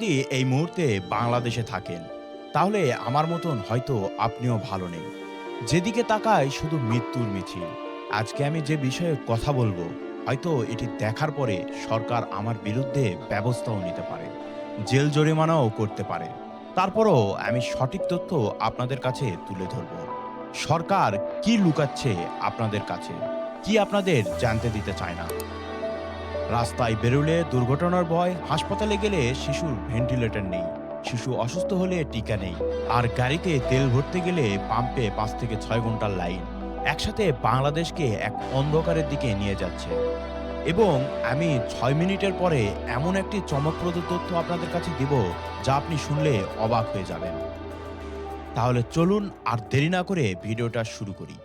যদি এই মুহূর্তে বাংলাদেশে থাকেন, তাহলে আমার মতন হয়তো আপনিও ভালো নেই। যেদিকে তাকাই শুধু মৃত্যুর মিছিল। আজকে আমি যে বিষয়ে কথা বলবো, হয়তো এটি দেখার পরে সরকার আমার বিরুদ্ধে ব্যবস্থাও নিতে পারে। জেল জরিমানাও করতে পারে। তারপরও আমি সঠিক তথ্য আপনাদের কাছে তুলে ধরব। সরকার কি লুকাচ্ছে আপনাদের কাছে? কি আপনাদের জানতে দিতে চায় না? রাস্তায় বেরোলে দুর্ঘটনার ভয়, হাসপাতালে গেলে শিশুর ভেন্টিলেটর নেই, শিশু অসুস্থ হলে টিকা নেই, আর গাড়িতে তেল ভরতে গেলে পাম্পে 5 থেকে 6 ঘন্টার লাইন। একসাথে বাংলাদেশকে এক অন্ধকারের দিকে নিয়ে যাচ্ছে। এবং আমি 6 মিনিটের পরে এমন একটি চমকপ্রদ তথ্য আপনাদের কাছে দিব, যা আপনি শুনলে অবাক হয়ে যাবেন। তাহলে চলুন আর দেরি না করে ভিডিওটা শুরু করি।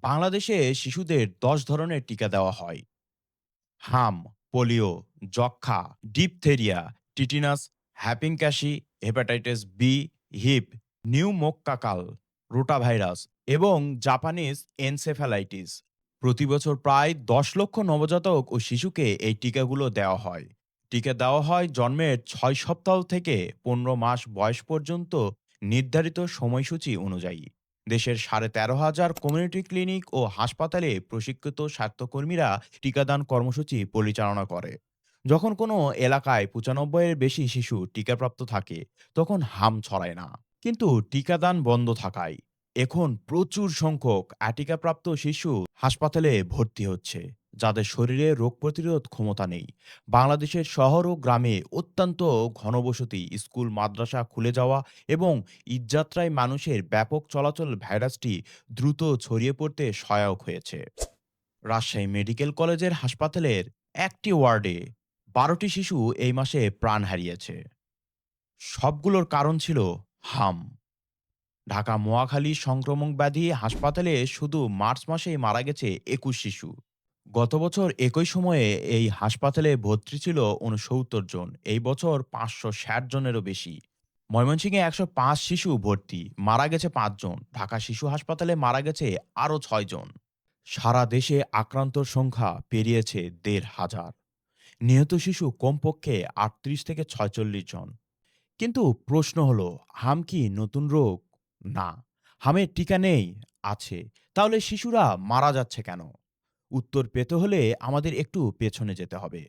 বাংলাদেশে শিশুদের 10 ধরনের টিকা দেওয়া হয়: হাম, পোলিও, যক্ষ্মা, diphtheria, tetanus, হ্যাপিং ক্যাশি, hepatitis B, heap, নিউমোক্কাকাল, rotavirus এবং জাপানিজ এনসেফ্যালাইটিস। প্রতি বছর প্রায় 10 লক্ষ নবজাতক ও শিশুকে এই টিকাগুলো দেওয়া হয়। টিকা দেওয়া হয় জন্মের 6 সপ্তাহ থেকে 15 মাস বয়স পর্যন্ত নির্ধারিত সময়সূচি অনুযায়ী। দেশের 13,500 কমিউনিটি ক্লিনিক ও হাসপাতালে প্রশিক্ষিত স্বাস্থ্যকর্মীরা টিকাদান কর্মসূচি পরিচালনা করে। যখন কোনো এলাকায় 95-এর বেশি শিশু টিকাপ্রাপ্ত থাকে, তখন হাম ছড়ায় না। কিন্তু টিকাদান বন্ধ থাকায় এখন প্রচুর সংখ্যক টিকাপ্রাপ্ত শিশু হাসপাতালে ভর্তি হচ্ছে, যাদের শরীরে রোগ প্রতিরোধ ক্ষমতা নেই। বাংলাদেশের শহর ও গ্রামে অত্যন্ত ঘনবসতি, স্কুল মাদ্রাসা খুলে যাওয়া এবং ঈদযাত্রায় মানুষের ব্যাপক চলাচল ভাইরাসটি দ্রুত ছড়িয়ে পড়তে সহায়ক হয়েছে। রাজশাহী মেডিকেল কলেজের হাসপাতালের একটি ওয়ার্ডে 12টি শিশু এই মাসে প্রাণ হারিয়েছে। সবগুলোর কারণ ছিল হাম। ঢাকা মহাখালী সংক্রমক ব্যাধি হাসপাতালে শুধু মার্চ মাসেই মারা গেছে 21 শিশু। গত বছর একই সময়ে এই হাসপাতালে ভর্তি ছিল 69 জন। এই বছর 560 জনেরও বেশি। ময়মনসিংহে 105 শিশু ভর্তি, মারা গেছে 5 জন। ঢাকা শিশু হাসপাতালে মারা গেছে আরও 6 জন। সারা দেশে আক্রান্তর সংখ্যা পেরিয়েছে 1,500। নিহত শিশু কমপক্ষে 38 থেকে 46 জন। কিন্তু প্রশ্ন হলো, হাম কি নতুন রোগ? না। হামের টিকা নেই? আছে। তাহলে শিশুরা মারা যাচ্ছে কেন? উত্তর পেতে হলে আমাদের একটু পেছনে যেতে হবে।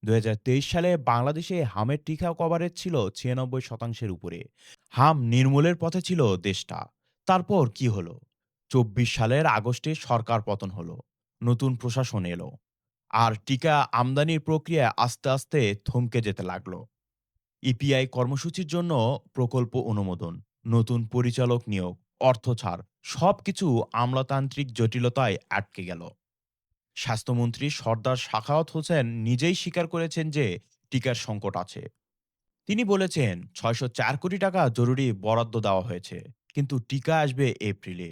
২০২৩ সালে বাংলাদেশে হামের টিকা কভারেজ ছিল ৯৬% উপরে। হাম নির্মূলের পথে ছিল দেশটা। তারপর কি হলো? ২৪ সালের আগস্টে সরকার পতন হলো। নতুন প্রশাসন এলো। আর টিকা আমদানির প্রক্রিয়া আস্তে আস্তে থমকে যেতে লাগলো। ইপিআই কর্মসূচির জন্য প্রকল্প অনুমোদন, নতুন পরিচালক নিয়োগ, অর্থ ছাড়, সবকিছু আমলাতান্ত্রিক জটিলতায় আটকে গেল। স্বাস্থ্যমন্ত্রী সর্দার সাখাওয়াত হোসেন নিজেই স্বীকার করেছেন যে টিকার সংকট আছে। তিনি বলেছেন ৬০৪ কোটি টাকা জরুরি বরাদ্দ দেওয়া হয়েছে, কিন্তু টিকা আসবে এপ্রিলে।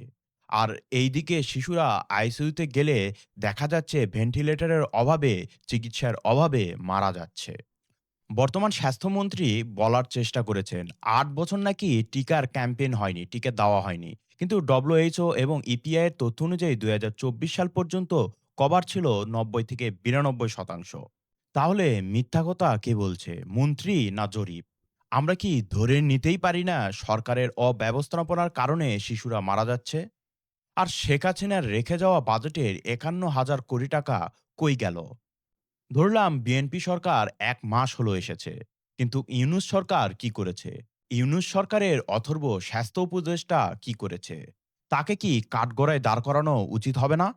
আর এইদিকে শিশুরা আইসিইউতে গেলে দেখা যাচ্ছে ভেন্টিলেটরের অভাবে, চিকিৎসার অভাবে মারা যাচ্ছে। বর্তমান স্বাস্থ্যমন্ত্রী বলার চেষ্টা করেছেন ৮ বছর নাকি টিকার ক্যাম্পেইন হয়নি, টিকা দেওয়া হয়নি। কিন্তু ডব্লিউএইচও এবং ইপিআই এর তথ্য অনুযায়ী ২০২৪ সাল পর্যন্ত কভার ছিল ৯০ থেকে ৯২%। তাহলে মিথ্যা কথা কে বলছে, মন্ত্রী না জরিপ? আমরা কি ধরে নিতেই পারি না সরকারের অব্যবস্থাপনার কারণে শিশুরা মারা যাচ্ছে? আর শেখ হাসিনার রেখে যাওয়া বাজেটের ৫১,০০০ কোটি টাকা কই গেল? ধরলাম বিএনপি সরকার ১ মাস হলো এসেছে। কিন্তু ইউনূস সরকার কি করেছে? ইউনূস সরকারের অথর্ব স্বাস্থ্য উপদেষ্টা কি করেছে? তাকে কি কাঠগড়ায় দাঁড় করানো উচিত হবে না?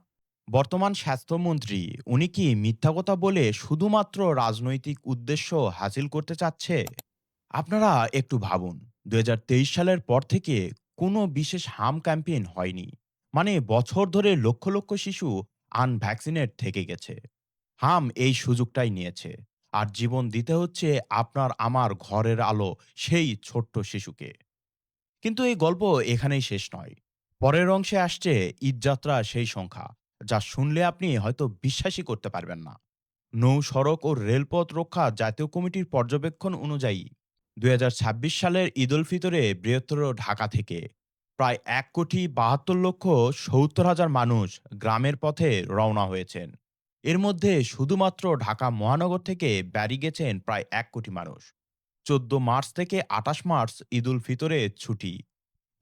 বর্তমান স্বাস্থ্যমন্ত্রী, উনি কি মিথ্যা কথা বলে শুধুমাত্র রাজনৈতিক উদ্দেশ্য হাসিল করতে চাচ্ছে? আপনারা একটু ভাবুন, ২০২৩ সালের পর থেকে কোনো বিশেষ হাম ক্যাম্পেইন হয়নি। মানে বছর ধরে লক্ষ লক্ষ শিশু আনভ্যাকসিনেট থেকে গেছে। হাম এই সুযোগটাই নিয়েছে। আর জীবন দিতে হচ্ছে আপনার আমার ঘরের আলো সেই ছোট্ট শিশুকে। কিন্তু এই গল্প এখানেই শেষ নয়। পরের অংশে আসছে ঈদযাত্রা সেই সংখ্যা, যা শুনলে আপনি হয়তো বিশ্বাসই করতে পারবেন না। নৌ সড়ক ও রেলপথ রক্ষা জাতীয় কমিটির পর্যবেক্ষণ অনুযায়ী ২০২৬ সালের ঈদ উল ফিতরে বৃহত্তর ঢাকা থেকে প্রায় ১,৭২,৭০,০০০ মানুষ গ্রামের পথে রওনা হয়েছেন। এর মধ্যে শুধুমাত্র ঢাকা মহানগর থেকে বাড়ি গেছেন প্রায় ১ কোটি মানুষ। ১৪ মার্চ থেকে ২৮ মার্চ ঈদ উল ফিতরের ছুটি,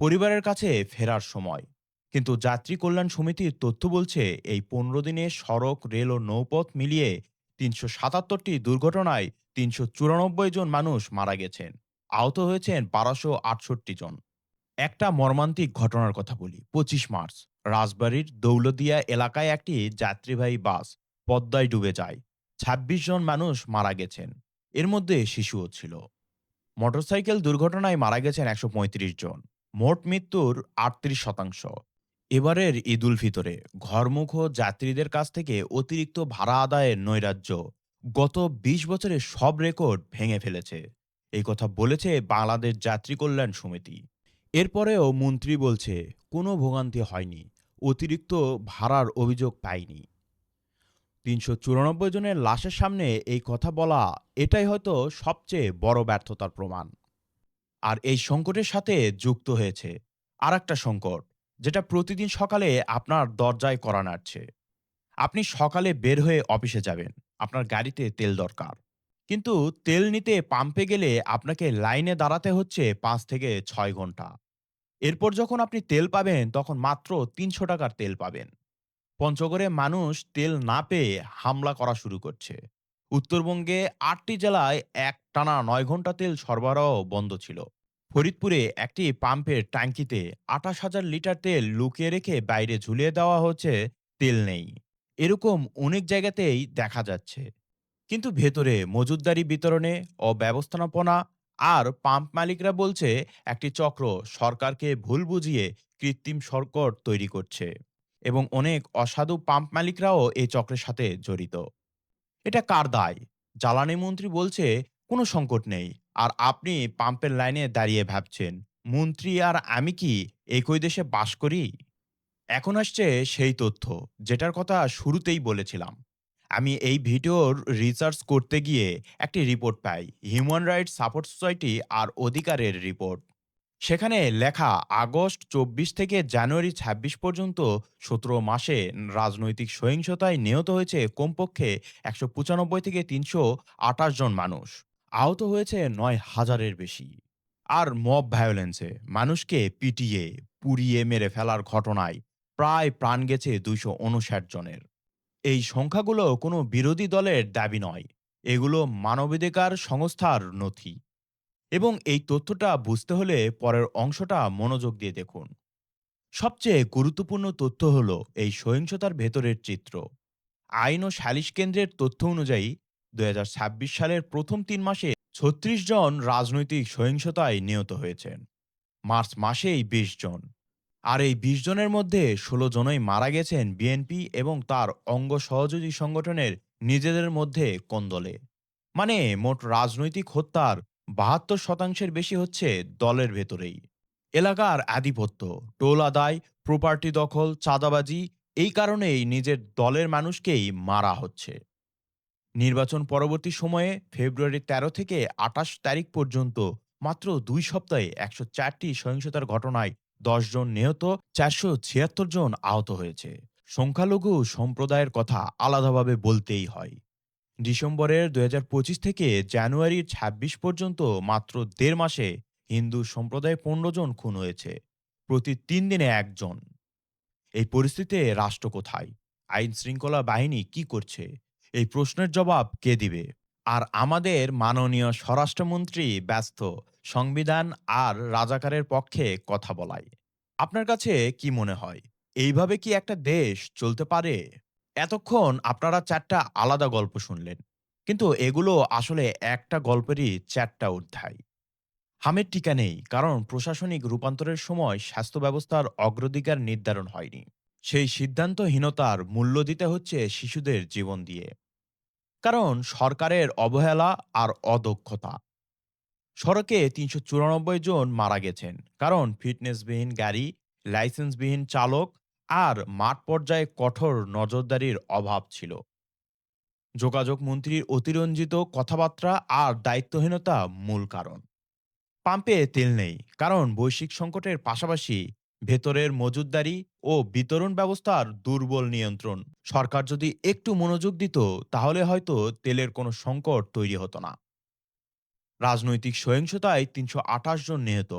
পরিবারের কাছে ফেরার সময়। কিন্তু যাত্রী কল্যাণ সমিতির তথ্য বলছে এই ১৫ দিনে সড়ক, রেল ও নৌপথ মিলিয়ে ৩৭৭টি দুর্ঘটনায় ৩৯৪ জন মানুষ মারা গেছেন। আহত হয়েছেন ১২৬৮ জন। একটা মর্মান্তিক ঘটনার কথা বলি। ২৫ মার্চ রাজবাড়ীর দৌলদিয়া এলাকায় একটি যাত্রীবাহী বাস পদ্মায় ডুবে যায়। ২৬ জন মানুষ মারা গেছেন। এর মধ্যে শিশুও ছিল। মোটরসাইকেল দুর্ঘটনায় মারা গেছেন ১৩৫ জন। মোট মৃত্যুর ৩৮%। এবারের ঈদ উল ফিতরে ঘরমুখ যাত্রীদের কাছ থেকে অতিরিক্ত ভাড়া আদায়ের নৈরাজ্য গত ২০ বছরের সব রেকর্ড ভেঙে ফেলেছে। এই কথা বলেছে বাংলাদেশ যাত্রী কল্যাণ সমিতি। এরপরেও মন্ত্রী বলছে কোনো ভোগান্তি হয়নি, অতিরিক্ত ভাড়ার অভিযোগ পায়নি। ৩৯৪ জনের লাশের সামনে এই কথা বলা, এটাই হয়তো সবচেয়ে বড় ব্যর্থতার প্রমাণ। আর এই সংকটের সাথে যুক্ত হয়েছে আর একটা সংকট, যেটা প্রতিদিন সকালে আপনার দরজায় কড়া নাড়ছে। আপনি সকালে বের হয়ে অফিসে যাবেন, আপনার গাড়িতে তেল দরকার, কিন্তু তেল নিতে পাম্পে গেলে আপনাকে লাইনে দাঁড়াতে হচ্ছে ৫ থেকে ৬ ঘন্টা। এরপর যখন আপনি তেল পাবেন তখন মাত্র ৩০০ টাকার তেল পাবেন। পঞ্চগড়ে মানুষ তেল না পেয়ে হামলা করা শুরু করছে। উত্তরবঙ্গে ৮টি জেলায় একটানা ৯ ঘন্টা তেল সরবরাহ বন্ধ ছিল। ফরিদপুরে একটি পাম্পের ট্যাঙ্কিতে ২৮,০০০ লিটার তেল লুকিয়ে রেখে বাইরে ঝুলিয়ে দেওয়া হচ্ছে, তেল নেই। এরকম অনেক জায়গাতেই দেখা যাচ্ছে। কিন্তু ভেতরে মজুতদারি বিতরণে অব্যবস্থাপনা, আর পাম্প মালিকরা বলছে একটি চক্র সরকারকে ভুল বুঝিয়ে কৃত্রিম সংকট তৈরি করছে, এবং অনেক অসাধু পাম্প মালিকরাও এই চক্রের সাথে জড়িত। এটা কার দায়? জ্বালানি মন্ত্রী বলছে কোনো সংকট নেই, আর আপনি পাম্পের লাইনে দাঁড়িয়ে ভাবছেন মন্ত্রী আর আমি কি একই দেশে বাস করি? এখন আসছে সেই তথ্য যেটার কথা শুরুতেই বলেছিলাম। আমি এই ভিডিওর রিসার্চ করতে গিয়ে একটি রিপোর্ট পাই, হিউম্যান রাইটস সাপোর্ট সোসাইটি আর অধিকারের রিপোর্ট। সেখানে লেখা আগস্ট ২৪ থেকে জানুয়ারি ২৬ পর্যন্ত ১৭ মাসে রাজনৈতিক সহিংসতায় নিহত হয়েছে কমপক্ষে ১৯৫ থেকে ৩২৮ জন মানুষ। আহত হয়েছে ৯,০০০-এর বেশি। আর মব ভায়োলেন্সে মানুষকে পিটিয়ে পুড়িয়ে মেরে ফেলার ঘটনায় প্রায় প্রাণ গেছে ২৫৯ জনের। এই সংখ্যাগুলো কোনো বিরোধী দলের দাবি নয়, এগুলো মানবাধিকার সংস্থার নথি। এবং এই তথ্যটা বুঝতে হলে পরের অংশটা মনোযোগ দিয়ে দেখুন। সবচেয়ে গুরুত্বপূর্ণ তথ্য হলো এই সহিংসতার ভেতরের চিত্র। আইন ও সালিশ কেন্দ্রের তথ্য অনুযায়ী ২০২৬ সালের প্রথম ৩ মাসে ৩৬ জন রাজনৈতিক সহিংসতায় নিহত হয়েছেন। মার্চ মাসেই ২০ জন। আর এই ২০ জনের মধ্যে ১৬ জনই মারা গেছেন বিএনপি এবং তার অঙ্গ সহযোগী সংগঠনের নিজেদের মধ্যে কোন্দলে। মানে মোট রাজনৈতিক হত্যার ৭২% বেশি হচ্ছে দলের ভেতরেই। এলাকার আধিপত্য, টোল আদায়, প্রপার্টি দখল, চাঁদাবাজি, এই কারণেই নিজের দলের মানুষকেই মারা হচ্ছে। নির্বাচন পরবর্তী সময়ে ফেব্রুয়ারি ১৩ থেকে ২৮ তারিখ পর্যন্ত মাত্র ২ সপ্তাহে ১০৪টি সহিংসতার ঘটনায় ১০ জন নিহত, ৪৭৬ জন আহত হয়েছে। সংখ্যালঘু সম্প্রদায়ের কথা আলাদাভাবে বলতেই হয়। ডিসেম্বরের ২০২৫ থেকে জানুয়ারির ২৬ পর্যন্ত মাত্র ১.৫ মাসে হিন্দু সম্প্রদায়ে ১৫ জন খুন হয়েছে, প্রতি ৩ দিনে একজন। এই পরিস্থিতিতে রাষ্ট্র কোথায়? আইন শৃঙ্খলা বাহিনী কি করছে? এই প্রশ্নের জবাব কে দিবে? আর আমাদের মাননীয় স্বরাষ্ট্রমন্ত্রী ব্যস্ত সংবিধান আর রাজাকারের পক্ষে কথা বলায়। আপনার কাছে কি মনে হয়? এইভাবে কি একটা দেশ চলতে পারে? এতক্ষণ আপনারা ৪টা আলাদা গল্প শুনলেন। কিন্তু এগুলো আসলে একটা গল্পেরই ৪টা অধ্যায়। হামের টিকা নেই কারণ প্রশাসনিক রূপান্তরের সময় স্বাস্থ্য ব্যবস্থার অগ্রাধিকার নির্ধারণ হয়নি। সেই সিদ্ধান্তহীনতার মূল্য দিতে হচ্ছে শিশুদের জীবন দিয়ে। কারণ সরকারের অবহেলা আর অদক্ষতা। সড়কে ৩৯৪ জন মারা গেছেন কারণ ফিটনেসবিহীন গাড়ি, লাইসেন্সবিহীন চালক আর মাঠ পর্যায়ে কঠোর নজরদারির অভাব ছিল। যোগাযোগ মন্ত্রীর অতিরঞ্জিত কথাবার্তা আর দায়িত্বহীনতা মূল কারণ। পাম্পে তেল নেই কারণ বৈশ্বিক সংকটের পাশাপাশি ভেতরের মজুতদারি ও বিতরণ ব্যবস্থার দুর্বল নিয়ন্ত্রণ। সরকার যদি একটু মনোযোগ দিত, তাহলে হয়তো তেলের কোনো সংকট তৈরি হতো না। রাজনৈতিক সহিংসতায় ৩২৮ জন নিহত,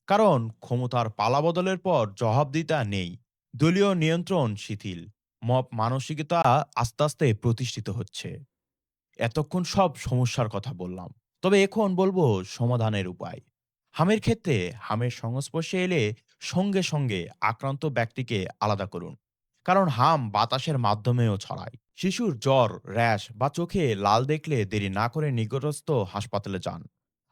কারণ ক্ষমতার পালাবদলের পর জবাবদিহিতা নেই। দলীয় নিয়ন্ত্রণ শিথিল, মব মানসিকতা আস্তে আস্তে প্রতিষ্ঠিত হচ্ছে। এতক্ষণ সব সমস্যার কথা বললাম, তবে এখন বলবো সমাধানের উপায়। হামের ক্ষেত্রে হামের সংস্পর্শে এলে সঙ্গে সঙ্গে আক্রান্ত ব্যক্তিকে আলাদা করুন, কারণ হাম বাতাসের মাধ্যমেও ছড়ায়। শিশুর জ্বর, র্যাশ বা চোখে লাল দেখলে দেরি না করে নিকটস্থ হাসপাতালে যান।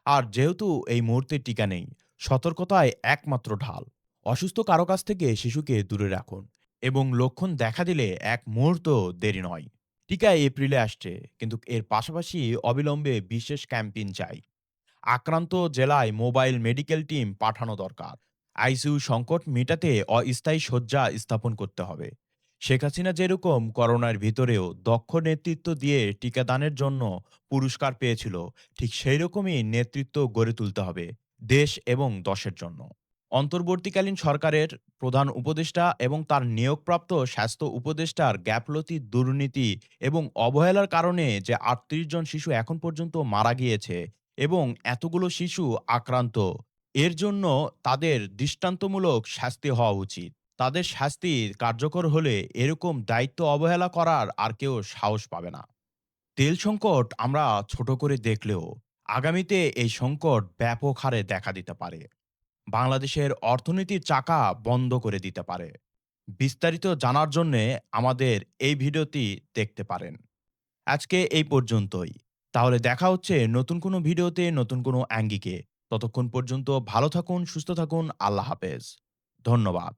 আর যেহেতু এই মুহূর্তে টিকা নেই, সতর্কতায় একমাত্র ঢাল। অসুস্থ কারো কাছ থেকে শিশুকে দূরে রাখুন, এবং লক্ষণ দেখা দিলে এক মুহূর্ত দেরি নয়। টিকা এপ্রিলে আসছে, কিন্তু এর পাশাপাশি অবিলম্বে বিশেষ ক্যাম্পেইন চাই। আক্রান্ত জেলায় মোবাইল মেডিকেল টিম পাঠানো দরকার। আইসিইউ সংকট মেটাতে অস্থায়ী শয্যা স্থাপন করতে হবে। শেখ হাসিনা যেরকম করোনার ভিতরেও দক্ষ নেতৃত্ব দিয়ে টিকাদানের জন্য পুরস্কার পেয়েছিল, ঠিক সেই রকমই নেতৃত্ব গড়ে তুলতে হবে দেশ এবং দশের জন্য। অন্তর্বর্তীকালীন সরকারের প্রধান উপদেষ্টা এবং তার নিয়োগপ্রাপ্ত স্বাস্থ্য উপদেষ্টার গ্যাফলতি, দুর্নীতি এবং অবহেলার কারণে যে ৩৮ জন শিশু এখন পর্যন্ত মারা গিয়েছে এবং এতগুলো শিশু আক্রান্ত, এর জন্য তাদের দৃষ্টান্তমূলক শাস্তি হওয়া উচিত। তাদের শাস্তি কার্যকর হলে এরকম দায়িত্ব অবহেলা করার আর কেউ সাহস পাবে না। তেল সংকট আমরা ছোট করে দেখলেও আগামীতে এই সংকট ব্যাপক হারে দেখা দিতে পারে। বাংলাদেশের অর্থনীতির চাকা বন্ধ করে দিতে পারে। বিস্তারিত জানার জন্যে আমাদের এই ভিডিওটি দেখতে পারেন। আজকে এই পর্যন্তই। তাহলে দেখা হচ্ছে নতুন কোনো ভিডিওতে, নতুন কোনো অ্যাঙ্গিকে। ততক্ষণ পর্যন্ত ভালো থাকুন, সুস্থ থাকুন। আল্লাহ হাফেজ। ধন্যবাদ।